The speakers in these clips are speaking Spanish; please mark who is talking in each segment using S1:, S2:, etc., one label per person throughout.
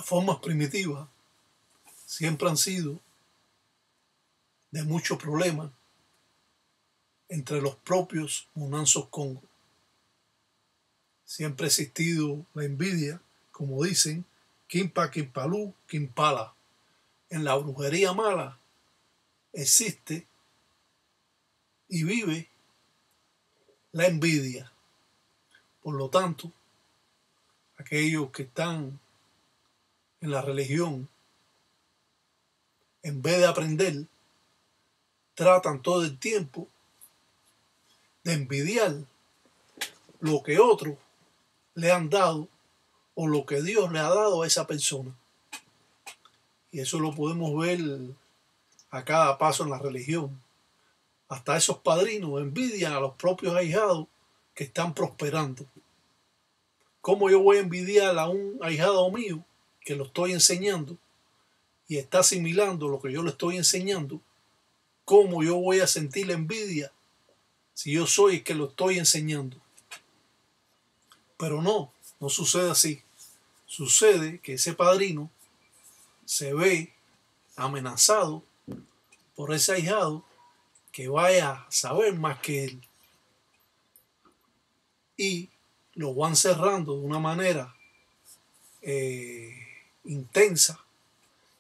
S1: Las formas primitivas siempre han sido de muchos problemas entre los propios Munanzos Congo. Siempre ha existido la envidia, como dicen, Kimpa, Kimpalú, Kimpala. En la brujería mala existe y vive la envidia. Por lo tanto, aquellos que están en la religión, en vez de aprender, tratan todo el tiempo de envidiar lo que otros le han dado o lo que Dios le ha dado a esa persona. Y eso lo podemos ver a cada paso en la religión. Hasta esos padrinos envidian a los propios ahijados que están prosperando. ¿Cómo yo voy a envidiar a un ahijado mío que lo estoy enseñando y está asimilando lo que yo le estoy enseñando? ¿Cómo yo voy a sentir la envidia si yo soy el que lo estoy enseñando? Pero no sucede así. Sucede que ese padrino se ve amenazado por ese ahijado que vaya a saber más que él. Y lo van cerrando de una manera intensa.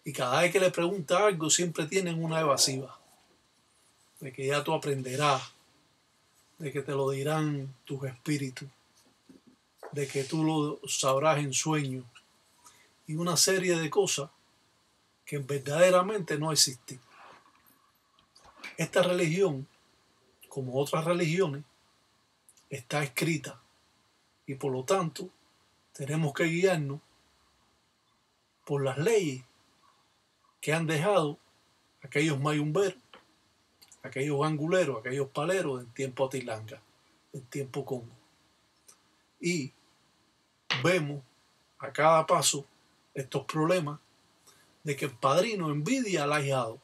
S1: Y cada vez que le pregunta algo siempre tienen una evasiva. De que ya tú aprenderás. De que te lo dirán tus espíritus. De que tú lo sabrás en sueños. Y una serie de cosas que verdaderamente no existen. Esta religión, como otras religiones, está escrita y por lo tanto tenemos que guiarnos por las leyes que han dejado aquellos mayumberos, aquellos anguleros, aquellos paleros del tiempo Atilanga, del tiempo Congo. Y vemos a cada paso estos problemas de que el padrino envidia al ahijado,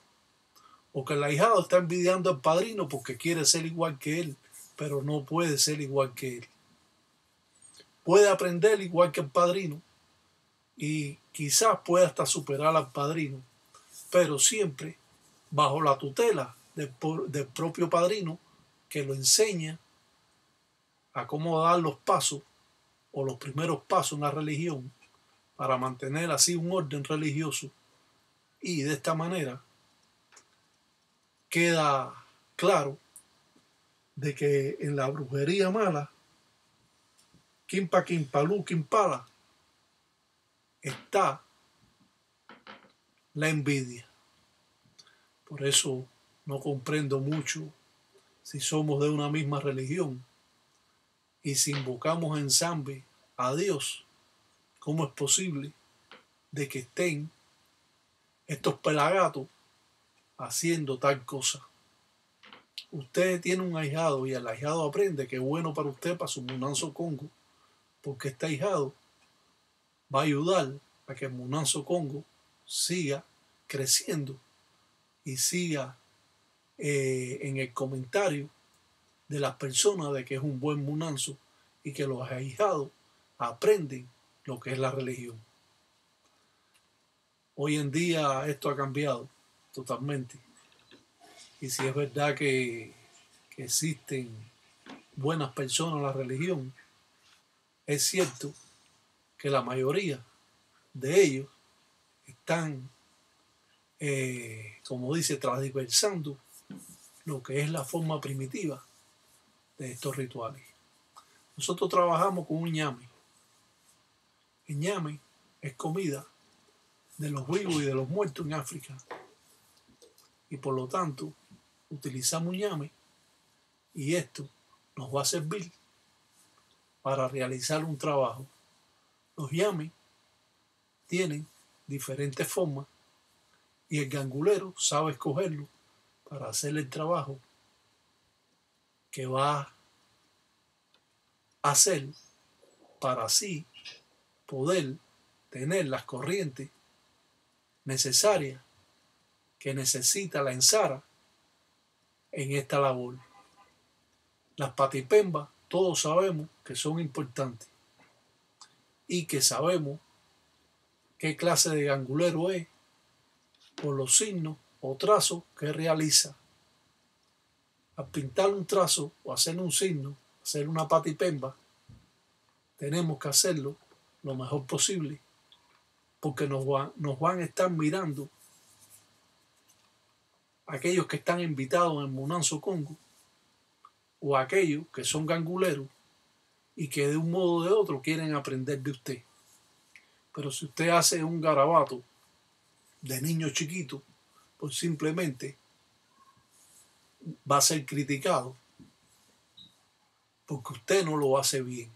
S1: o que el ahijado está envidiando al padrino porque quiere ser igual que él, pero no puede ser igual que él. Puede aprender igual que el padrino y quizás pueda hasta superar al padrino, pero siempre bajo la tutela del propio padrino que lo enseña a cómo dar los pasos o los primeros pasos en la religión para mantener así un orden religioso. Y de esta manera queda claro de que en la brujería mala, Kimpa, Kimpalú, Kimpala, está la envidia. Por eso no comprendo mucho si somos de una misma religión y si invocamos en Zambi a Dios, ¿cómo es posible de que estén estos pelagatos haciendo tal cosa? Usted tiene un ahijado y el ahijado aprende que es bueno para usted, para su Munanzo Congo, porque este ahijado va a ayudar a que el Munanzo Congo siga creciendo y siga en el comentario de las personas de que es un buen Munanzo y que los ahijados aprenden lo que es la religión. Hoy en día esto ha cambiado totalmente. Y si es verdad que existen buenas personas en la religión, es cierto que la mayoría de ellos están, como dice, transversando lo que es la forma primitiva de estos rituales. Nosotros trabajamos con un ñame. El ñame es comida de los vivos y de los muertos en África. Y por lo tanto, utilizamos un ñame y esto nos va a servir para realizar un trabajo. Los ñames tienen diferentes formas y el gangulero sabe escogerlo para hacer el trabajo que va a hacer para así poder tener las corrientes necesarias que necesita la ensara en esta labor. Las patipembas todos sabemos que son importantes y que sabemos qué clase de gangulero es por los signos o trazos que realiza. Al pintar un trazo o hacer un signo, hacer una patipemba, tenemos que hacerlo lo mejor posible, porque nos van a estar mirando aquellos que están invitados en el Munanzo Congo o aquellos que son ganguleros y que de un modo o de otro quieren aprender de usted. Pero si usted hace un garabato de niño chiquito, pues simplemente va a ser criticado porque usted no lo hace bien.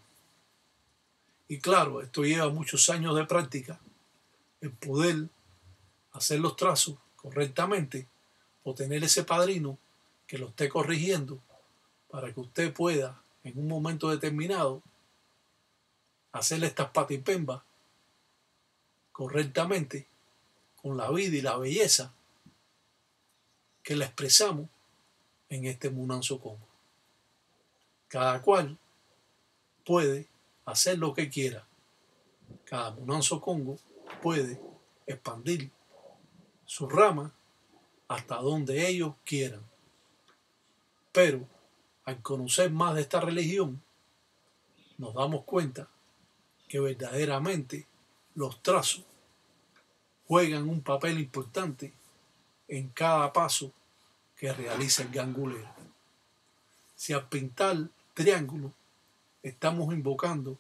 S1: Y claro, esto lleva muchos años de práctica, el poder hacer los trazos correctamente o tener ese padrino que lo esté corrigiendo para que usted pueda en un momento determinado hacerle estas patipembas correctamente con la vida y la belleza que la expresamos en este Munanzo Congo. Cada cual puede hacer lo que quiera. Cada Munanzo Congo puede expandir su rama hasta donde ellos quieran. Pero al conocer más de esta religión, nos damos cuenta que verdaderamente los trazos juegan un papel importante en cada paso que realiza el gangulero. Si al pintar triángulos estamos invocando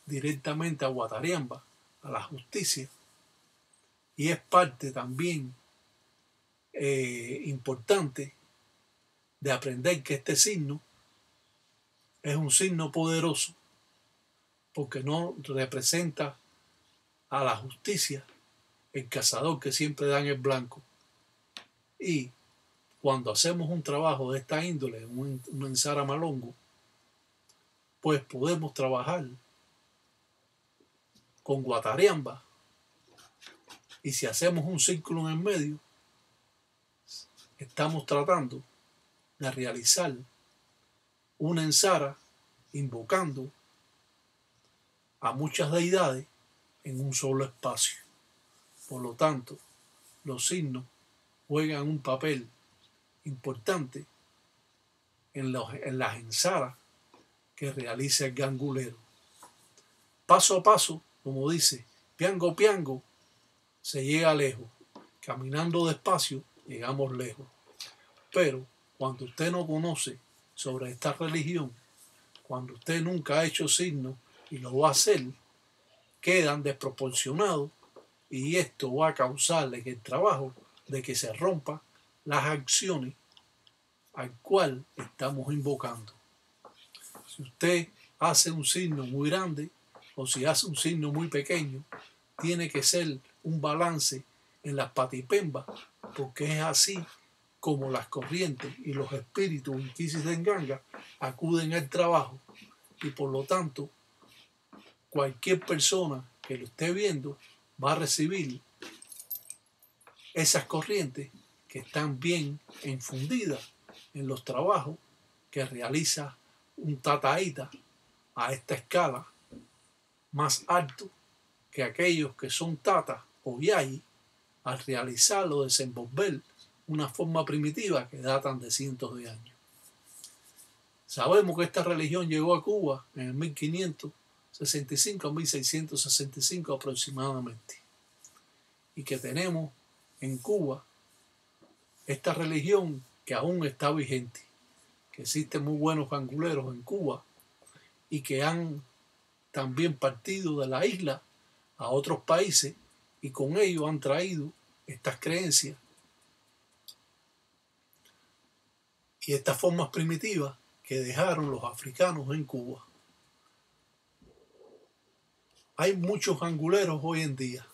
S1: directamente a Guatariamba, a la justicia, y es parte también importante de aprender que este signo es un signo poderoso porque no representa a la justicia, el cazador que siempre da en el blanco. Y cuando hacemos un trabajo de esta índole, un ensara malongo, pues podemos trabajar con Guatariamba, y si hacemos un círculo en el medio, estamos tratando de realizar una ensara invocando a muchas deidades en un solo espacio. Por lo tanto, los signos juegan un papel importante en las ensaras que realiza el gangulero. Paso a paso, como dice, piango piango, se llega lejos. Caminando despacio, llegamos lejos. Pero cuando usted no conoce sobre esta religión, cuando usted nunca ha hecho signos y lo va a hacer, quedan desproporcionados y esto va a causarle en el trabajo de que se rompan las acciones al cual estamos invocando. Si usted hace un signo muy grande o si hace un signo muy pequeño, tiene que ser un balance en las patipembas, porque es así como las corrientes y los espíritus Inquisitinganga acuden al trabajo, y por lo tanto cualquier persona que lo esté viendo va a recibir esas corrientes que están bien infundidas en los trabajos que realiza un tataíta a esta escala más alto que aquellos que son tatas o yai al realizar o desenvolver una forma primitiva que datan de cientos de años. Sabemos que esta religión llegó a Cuba en el 1565 a 1665 aproximadamente, y que tenemos en Cuba esta religión que aún está vigente, que existen muy buenos ganguleros en Cuba y que han también partido de la isla a otros países y con ello han traído estas creencias y estas formas primitivas que dejaron los africanos en Cuba. Hay muchos ganguleros hoy en día,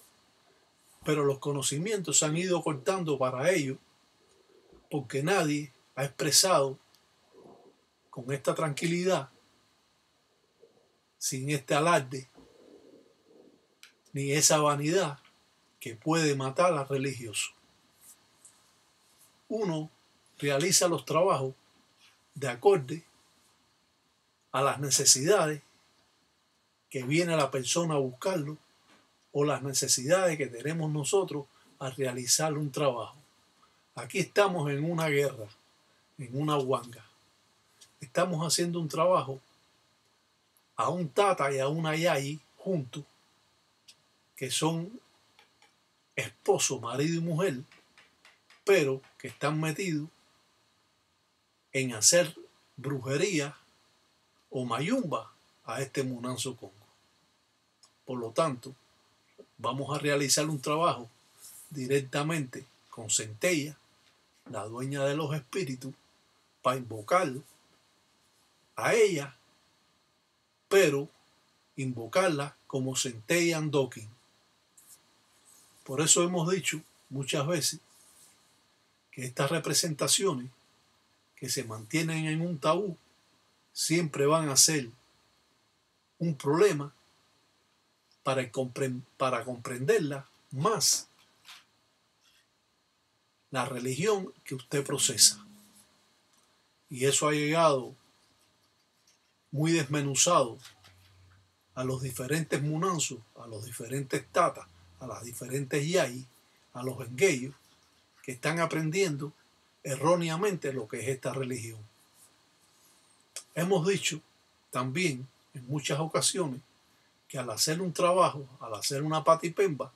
S1: pero los conocimientos se han ido cortando para ello porque nadie ha expresado con esta tranquilidad, sin este alarde, ni esa vanidad que puede matar al religioso. Uno realiza los trabajos de acorde a las necesidades que viene la persona a buscarlo o las necesidades que tenemos nosotros al realizar un trabajo. Aquí estamos en una guerra, en una huanga. Estamos haciendo un trabajo a un tata y a una yayi juntos, que son esposo, marido y mujer, pero que están metidos en hacer brujería o mayumba a este Munanzo Congo. Por lo tanto, vamos a realizar un trabajo directamente con Centella, la dueña de los espíritus, para invocar a ella, pero invocarla como Centella Andokin. Por eso hemos dicho muchas veces que estas representaciones que se mantienen en un tabú siempre van a ser un problema para comprenderla más la religión que usted procesa. Y eso ha llegado muy desmenuzado a los diferentes munanzos, a los diferentes tatas, a las diferentes yayis, a los engueyos, que están aprendiendo erróneamente lo que es esta religión. Hemos dicho también en muchas ocasiones que al hacer un trabajo, al hacer una patipemba,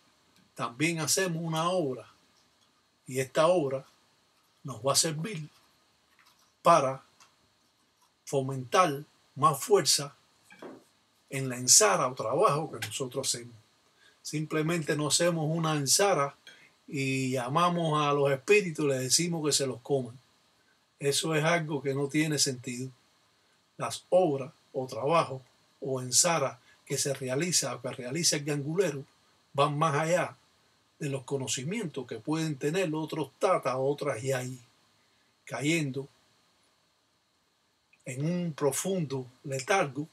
S1: también hacemos una obra, y esta obra nos va a servir para fomentar más fuerza en la ensara o trabajo que nosotros hacemos. Simplemente no hacemos una ensara y llamamos a los espíritus y les decimos que se los coman. Eso es algo que no tiene sentido. Las obras o trabajos o ensara que se realiza o que realiza el gangulero van más allá de los conocimientos que pueden tener otros tatas o otras yayis, cayendo en un profundo letargo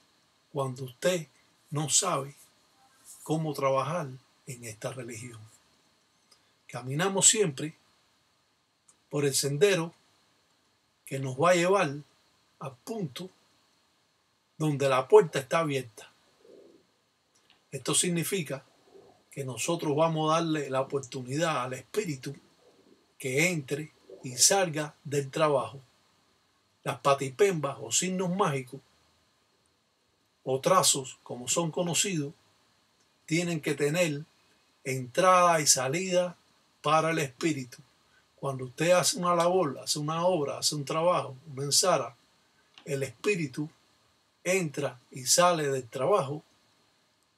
S1: cuando usted no sabe cómo trabajar en esta religión. Caminamos siempre por el sendero que nos va a llevar al punto donde la puerta está abierta. Esto significa que nosotros vamos a darle la oportunidad al espíritu que entre y salga del trabajo. Las patipembas o signos mágicos o trazos, como son conocidos, tienen que tener entrada y salida para el espíritu. Cuando usted hace una labor, hace una obra, hace un trabajo, una ensara, el espíritu entra y sale del trabajo,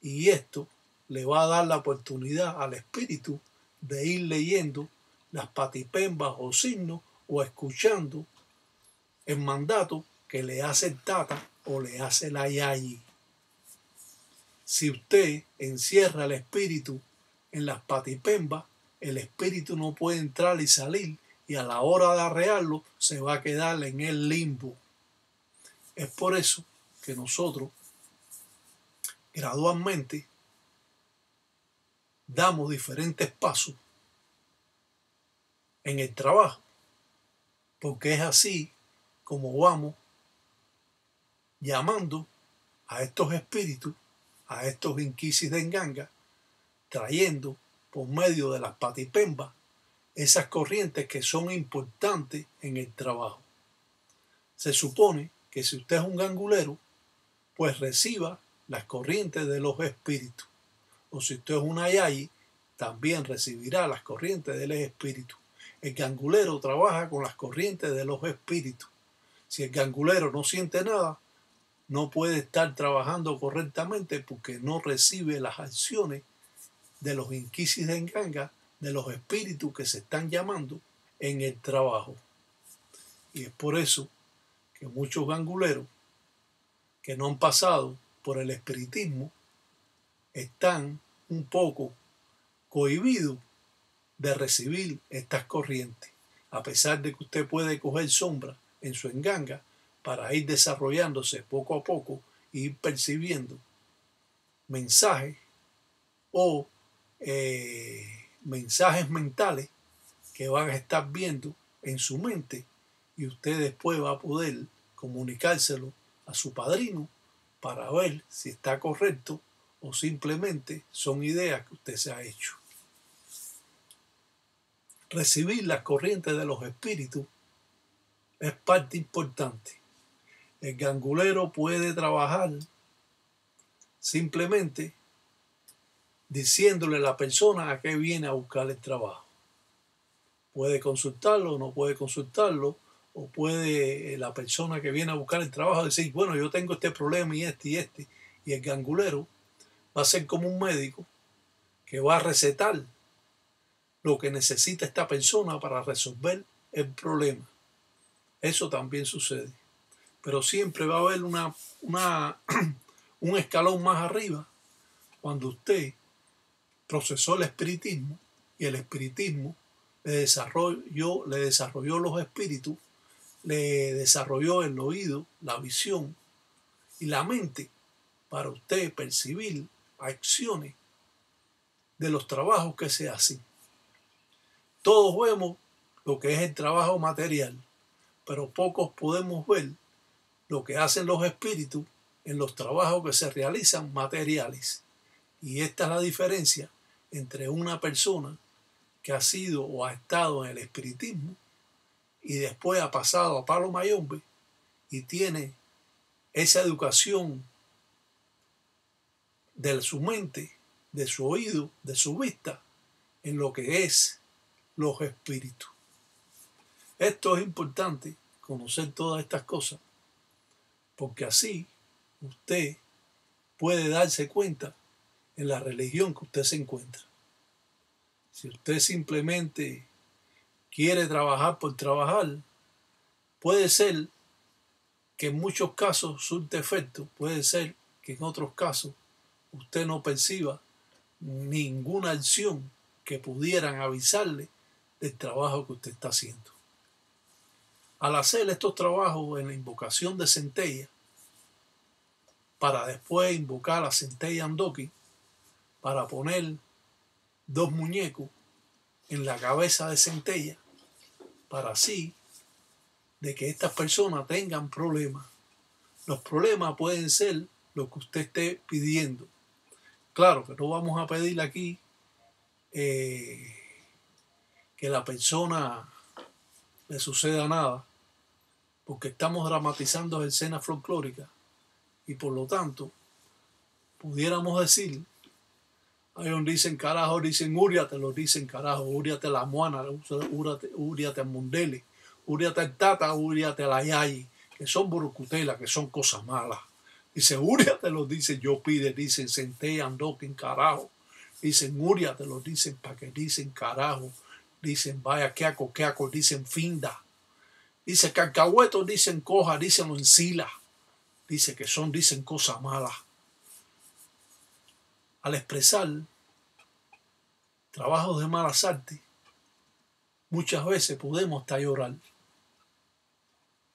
S1: y esto le va a dar la oportunidad al espíritu de ir leyendo las patipembas o signos o escuchando el mandato que le hace el tata o le hace la yayi. Si usted encierra el espíritu en las patipembas, el espíritu no puede entrar y salir, y a la hora de arrearlo se va a quedar en el limbo. Es por eso que nosotros gradualmente damos diferentes pasos en el trabajo, porque es así como vamos llamando a estos espíritus, a estos inquisis de enganga, trayendo por medio de las patipembas esas corrientes que son importantes en el trabajo. Se supone que si usted es un gangulero, pues reciba las corrientes de los espíritus. O si usted es una yayi, también recibirá las corrientes de los espíritus. El gangulero trabaja con las corrientes de los espíritus. Si el gangulero no siente nada, no puede estar trabajando correctamente porque no recibe las acciones de los inquisis de enganga, de los espíritus que se están llamando en el trabajo. Y es por eso que muchos ganguleros que no han pasado por el espiritismo están un poco cohibidos de recibir estas corrientes, a pesar de que usted puede coger sombra en su enganga para ir desarrollándose poco a poco e ir percibiendo mensajes o mensajes mentales que van a estar viendo en su mente, y usted después va a poder comunicárselo a su padrino para ver si está correcto o simplemente son ideas que usted se ha hecho. Recibir las corrientes de los espíritus es parte importante. El gangulero puede trabajar simplemente diciéndole a la persona a qué viene a buscar el trabajo. Puede consultarlo o no puede consultarlo, o puede la persona que viene a buscar el trabajo decir, bueno, yo tengo este problema y este, y el gangulero va a ser como un médico que va a recetar lo que necesita esta persona para resolver el problema. Eso también sucede. Pero siempre va a haber un escalón más arriba cuando usted procesó el espiritismo y el espiritismo le desarrolló los espíritus, le desarrolló el oído, la visión y la mente para usted percibir acciones de los trabajos que se hacen. Todos vemos lo que es el trabajo material, pero pocos podemos ver lo que hacen los espíritus en los trabajos que se realizan materiales. Y esta es la diferencia entre una persona que ha sido o ha estado en el espiritismo y después ha pasado a palo mayombe y tiene esa educación de su mente, de su oído, de su vista, en lo que es los espíritus. Esto es importante, conocer todas estas cosas, porque así usted puede darse cuenta en la religión que usted se encuentra. Si usted simplemente quiere trabajar por trabajar, puede ser que en muchos casos surte efecto, puede ser que en otros casos usted no perciba ninguna acción que pudieran avisarle del trabajo que usted está haciendo. Al hacer estos trabajos en la invocación de centella, para después invocar a centella Andoki, para poner 2 muñecos en la cabeza de centella, para así de que estas personas tengan problemas. Los problemas pueden ser lo que usted esté pidiendo. Claro que no vamos a pedir aquí que la persona le suceda nada, porque estamos dramatizando escenas folclóricas y por lo tanto pudiéramos decir, ahí donde dicen carajo, dicen úriate, lo dicen carajo, úriate la muana, úriate al mundele, úriate al tata, úriate a la yayi, que son burucutelas, que son cosas malas. Dice úriate, lo dicen yo pide, dicen centella, andoquín, carajo. Dicen úriate, lo dicen pa' que dicen carajo. Dicen vaya queaco, dicen finda. Dice cacahuetos, dicen coja, dicen encila. Dice que dicen cosas malas. Al expresar trabajos de malas artes, muchas veces podemos hasta llorar.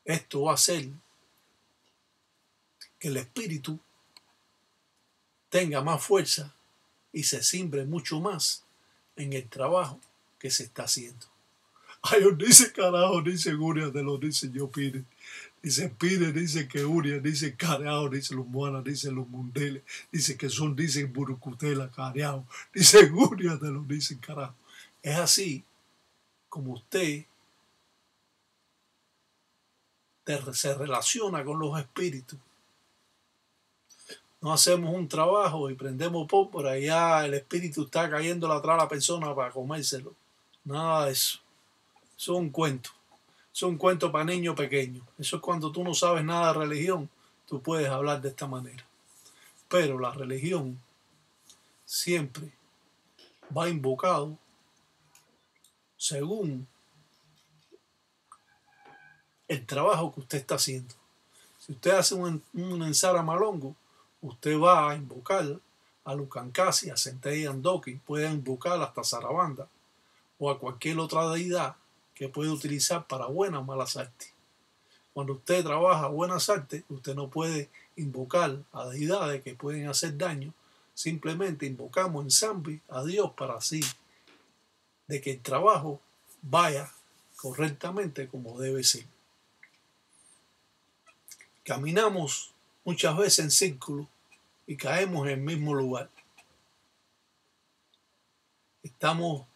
S1: Esto va a hacer que el espíritu tenga más fuerza y se cimbre mucho más en el trabajo que se está haciendo. Ay, dice carajo, dice Uria, te lo dice yo pide. Dice pide, dice que Uria, dice carajo, dice los muanas, dice los mundeles, dice que son, dice burucutela, carajo, dice Uria, te lo dice carajo. Es así como usted se relaciona con los espíritus. No hacemos un trabajo y prendemos pólvora y ya el espíritu está cayendo atrás a la persona para comérselo. Nada de eso. Eso es un cuento. Eso es un cuento para niños pequeños. Eso es cuando tú no sabes nada de religión, tú puedes hablar de esta manera. Pero la religión siempre va invocado según el trabajo que usted está haciendo. Si usted hace un ensara malongo, usted va a invocar a Lucancasi, a Centella Andoki, puede invocar hasta Sarabanda o a cualquier otra deidad que puede utilizar para buenas o malas artes. Cuando usted trabaja buenas artes, usted no puede invocar a deidades que pueden hacer daño. Simplemente invocamos en Zambi a Dios para así de que el trabajo vaya correctamente como debe ser. Caminamos muchas veces en círculo y caemos en el mismo lugar. Estamos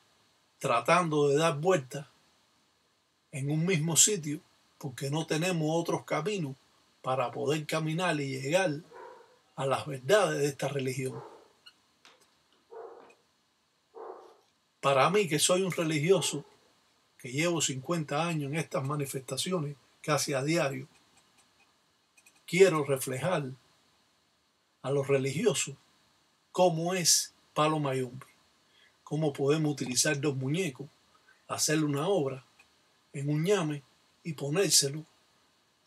S1: tratando de dar vueltas en un mismo sitio porque no tenemos otros caminos para poder caminar y llegar a las verdades de esta religión. Para mí, que soy un religioso, que llevo 50 años en estas manifestaciones casi a diario, quiero reflejar a los religiosos cómo es Palo Mayombe, cómo podemos utilizar dos muñecos, hacerle una obra en un ñame y ponérselo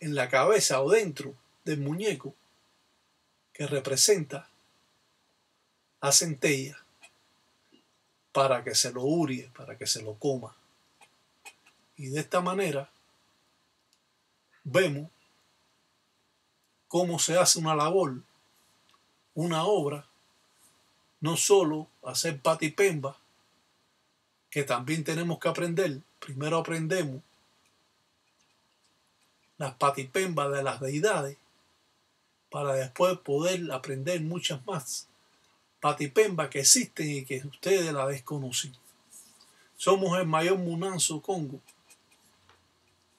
S1: en la cabeza o dentro del muñeco que representa a Centella, para que se lo hurie, para que se lo coma. Y de esta manera vemos cómo se hace una labor, una obra, no solo hacer patipemba, que también tenemos que aprender. Primero aprendemos las patipembas de las deidades, para después poder aprender muchas más patipembas que existen y que ustedes la desconocen. Somos el mayor Munanzo Congo,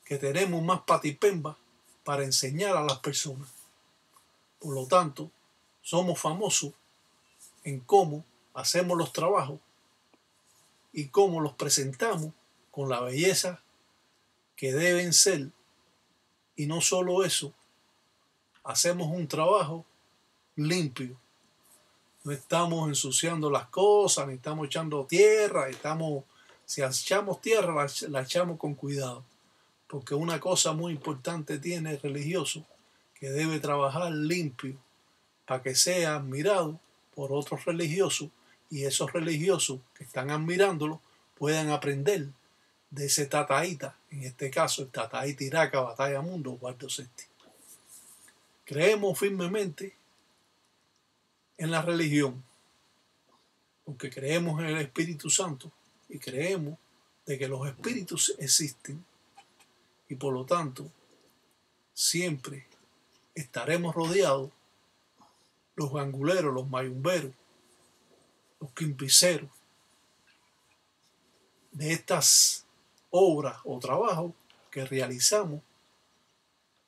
S1: que tenemos más patipembas para enseñar a las personas. Por lo tanto, somos famosos en cómo hacemos los trabajos y cómo los presentamos con la belleza que deben ser. Y no solo eso, hacemos un trabajo limpio. No estamos ensuciando las cosas, ni estamos echando tierra, si echamos tierra, la echamos con cuidado. Porque una cosa muy importante tiene el religioso, que debe trabajar limpio para que sea admirado por otros religiosos, y esos religiosos que están admirándolo puedan aprender de ese tataíta, en este caso el tataíta Iraca Batalla Mundo, Eduardo VII. Creemos firmemente en la religión, porque creemos en el Espíritu Santo y creemos de que los espíritus existen, y por lo tanto siempre estaremos rodeados, los ganguleros, los mayumberos, los quimpiceros, de estas obras o trabajos que realizamos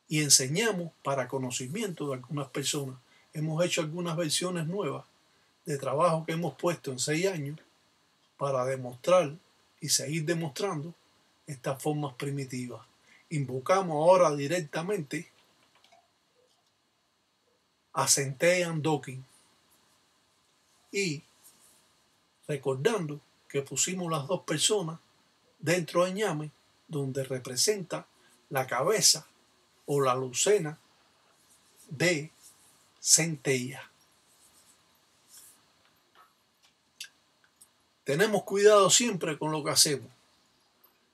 S1: y enseñamos para conocimiento de algunas personas. Hemos hecho algunas versiones nuevas de trabajo que hemos puesto en 6 años para demostrar y seguir demostrando estas formas primitivas. Invocamos ahora directamente a Centella Andoquín y recordando que pusimos las dos personas dentro del ñame, donde representa la cabeza o la lucena de Centella. Tenemos cuidado siempre con lo que hacemos.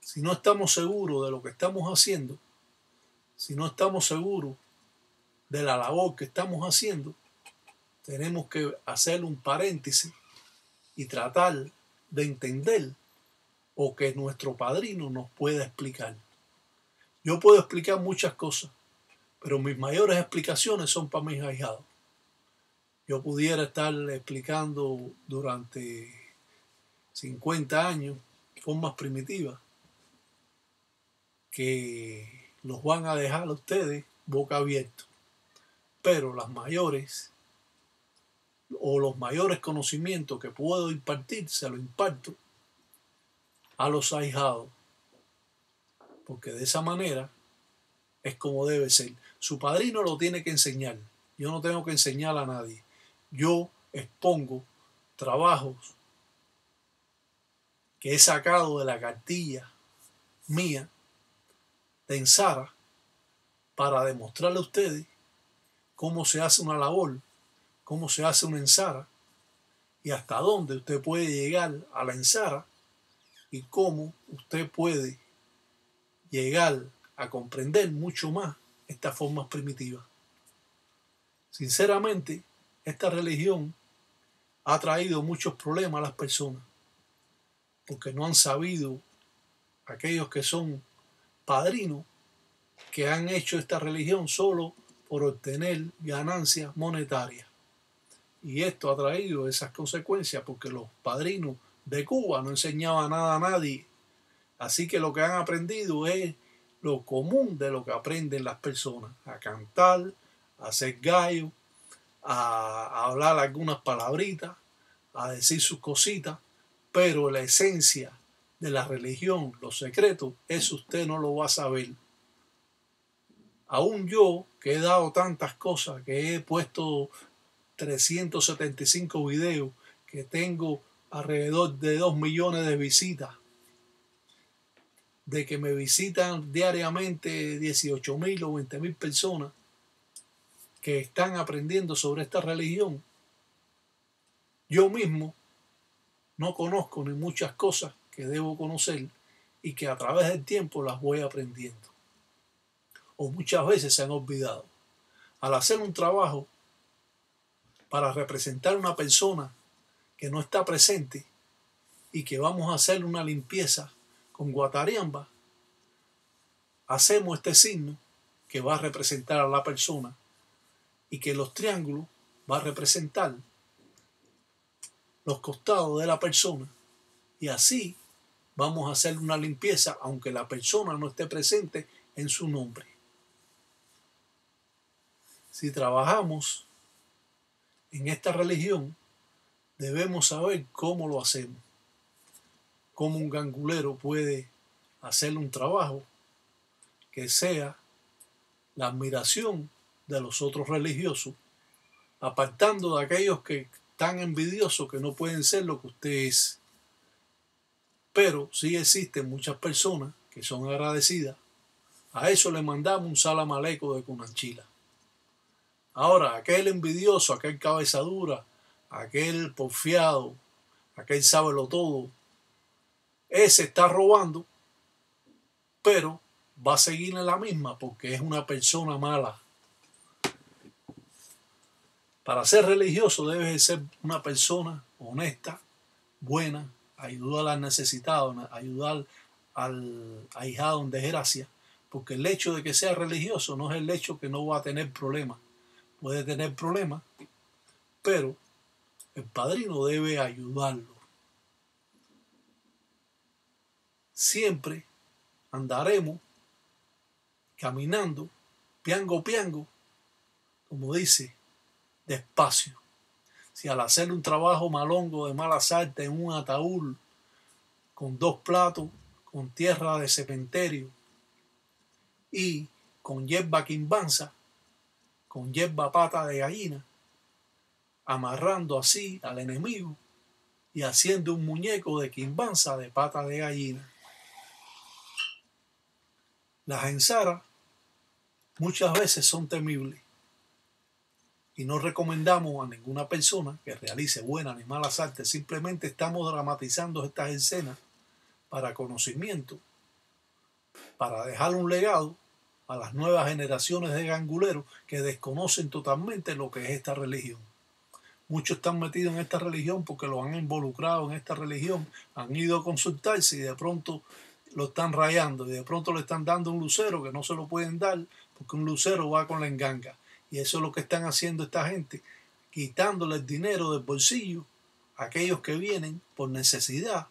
S1: Si no estamos seguros de lo que estamos haciendo, si no estamos seguros de la labor que estamos haciendo, tenemos que hacer un paréntesis y tratar de entender o que nuestro padrino nos pueda explicar. Yo puedo explicar muchas cosas, pero mis mayores explicaciones son para mis ahijados. Yo pudiera estar explicando durante 50 años formas primitivas que los van a dejar a ustedes boca abierta, pero las mayores o los mayores conocimientos que puedo impartir se los imparto a los ahijados, porque de esa manera es como debe ser. Su padrino lo tiene que enseñar, yo no tengo que enseñar a nadie. Yo expongo trabajos que he sacado de la cartilla mía de Ensara para demostrarle a ustedes cómo se hace una labor, cómo se hace una ensara y hasta dónde usted puede llegar a la ensara y cómo usted puede llegar a comprender mucho más estas formas primitivas. Sinceramente, esta religión ha traído muchos problemas a las personas porque no han sabido, aquellos que son padrinos, que han hecho esta religión solo por obtener ganancias monetarias. Y esto ha traído esas consecuencias porque los padrinos de Cuba no enseñaban nada a nadie. Así que lo que han aprendido es lo común de lo que aprenden las personas. A cantar, a hacer gallo, a hablar algunas palabritas, a decir sus cositas. Pero la esencia de la religión, los secretos, eso usted no lo va a saber. Aún yo, que he dado tantas cosas, que he puesto 375 videos, que tengo alrededor de 2 millones de visitas, de que me visitan diariamente 18.000 o 20.000 personas que están aprendiendo sobre esta religión, yo mismo no conozco ni muchas cosas que debo conocer y que a través del tiempo las voy aprendiendo. O muchas veces se han olvidado. Al hacer un trabajo para representar a una persona que no está presente y que vamos a hacer una limpieza con guatariamba, hacemos este signo que va a representar a la persona y que los triángulos va a representar los costados de la persona, y así vamos a hacer una limpieza aunque la persona no esté presente en su nombre. Si trabajamos en esta religión, debemos saber cómo lo hacemos, cómo un gangulero puede hacer un trabajo que sea la admiración de los otros religiosos, apartando de aquellos que están envidiosos, que no pueden ser lo que usted es. Pero sí existen muchas personas que son agradecidas. A eso le mandamos un salam aleikum de Cunanchila. Ahora, aquel envidioso, aquel cabeza dura, aquel porfiado, aquel sábelo todo, ese está robando, pero va a seguir en la misma porque es una persona mala. Para ser religioso debes de ser una persona honesta, buena, ayudar al necesitado, ayudar al ahijado en desgracia, porque el hecho de que sea religioso no es el hecho que no va a tener problemas. Puede tener problemas, pero el padrino debe ayudarlo. Siempre andaremos caminando, piango, piango, como dice, despacio. Si al hacer un trabajo malongo de malas artes en un ataúd, con 2 platos, con tierra de cementerio y con hierba quimbanza, con hierba pata de gallina, amarrando así al enemigo y haciendo un muñeco de quimbanza de pata de gallina. Las ensaras muchas veces son temibles y no recomendamos a ninguna persona que realice buenas ni malas artes. Simplemente estamos dramatizando estas escenas para conocimiento, para dejar un legado a las nuevas generaciones de ganguleros que desconocen totalmente lo que es esta religión. Muchos están metidos en esta religión porque lo han involucrado en esta religión, han ido a consultarse y de pronto lo están rayando y de pronto le están dando un lucero que no se lo pueden dar porque un lucero va con la enganga. Y eso es lo que están haciendo esta gente, quitándole el dinero del bolsillo a aquellos que vienen por necesidad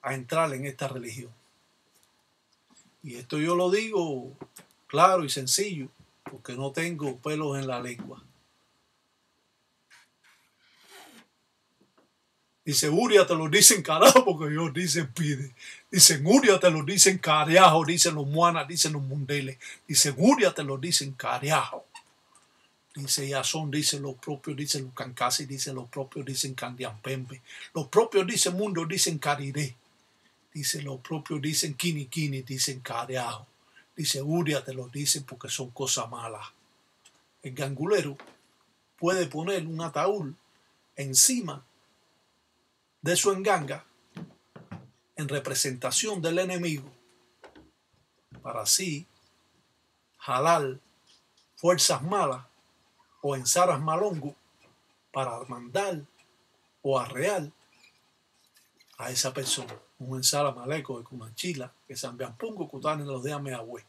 S1: a entrar en esta religión. Y esto yo lo digo claro y sencillo, porque no tengo pelos en la lengua. Dice, Uria te lo dicen carajo, porque ellos dicen pide. Dicen, Uria te lo dicen carajo, dicen los muanas, dicen los mundeles. Dicen, Uria te lo dicen carajo. Dice Yazón, dicen los propios, dicen los cancasi, dicen los propios, dicen candiampembe. Los propios dicen mundo, dicen cariré. Dice los propios, dicen kini kini, dicen carajo. Dice, Uria te lo dicen porque son cosas malas. El gangulero puede poner un ataúd encima de su enganga en representación del enemigo para así jalar fuerzas malas o ensaras malongo para mandar o arrear a esa persona. Un ensara maleco de Cunanchila que San Biampungo Cutani los de Ameagüe.